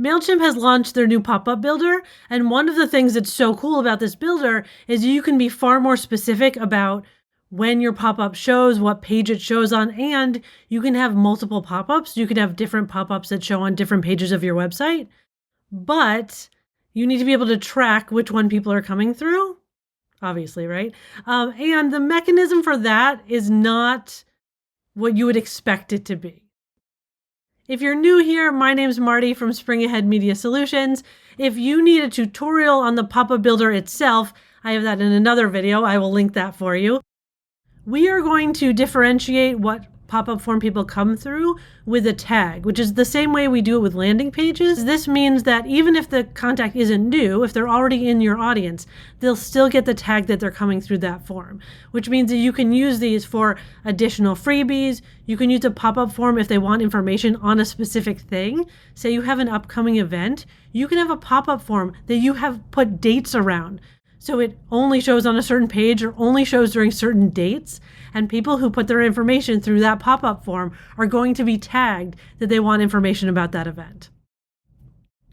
Mailchimp has launched their new pop-up builder, and one of the things that's so cool about this builder is you can be far more specific about when your pop-up shows, what page it shows on, and you can have multiple pop-ups. You can have different pop-ups that show on different pages of your website, but you need to be able to track which one people are coming through, obviously, right? And the mechanism for that is not what you would expect it to be. If you're new here, my name's Marty from Spring Ahead Media Solutions. If you need a tutorial on the pop-up builder itself, I have that in another video. I will link that for you. We are going to differentiate what pop-up form people come through with a tag, which is the same way we do it with landing pages. This means that even if the contact isn't new, if they're already in your audience, they'll still get the tag that they're coming through that form, which means that you can use these for additional freebies. You can use a pop-up form if they want information on a specific thing. Say you have an upcoming event, you can have a pop-up form that you have put dates around. So it only shows on a certain page or only shows during certain dates. And people who put their information through that pop-up form are going to be tagged that they want information about that event.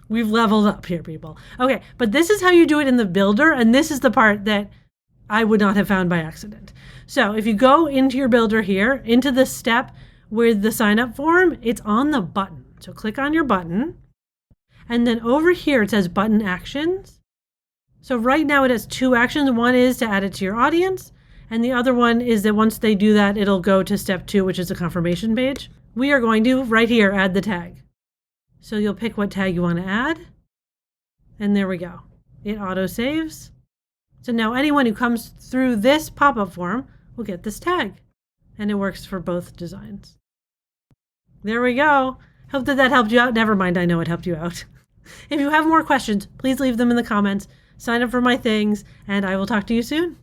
We've leveled up here, people. Okay, but this is how you do it in the builder. And this is the part that I would not have found by accident. So if you go into your builder here, into the step with the sign up form, it's on the button. So click on your button. And then over here, it says button actions. So right now it has two actions. One is to add it to your audience. And the other one is that once they do that, it'll go to step 2, which is a confirmation page. We are going to, right here, add the tag. So you'll pick what tag you want to add. And there we go. It auto-saves. So now anyone who comes through this pop-up form will get this tag. And it works for both designs. There we go. Hope that helped you out. Never mind, I know it helped you out. If you have more questions, please leave them in the comments. Sign up for my things, and I will talk to you soon.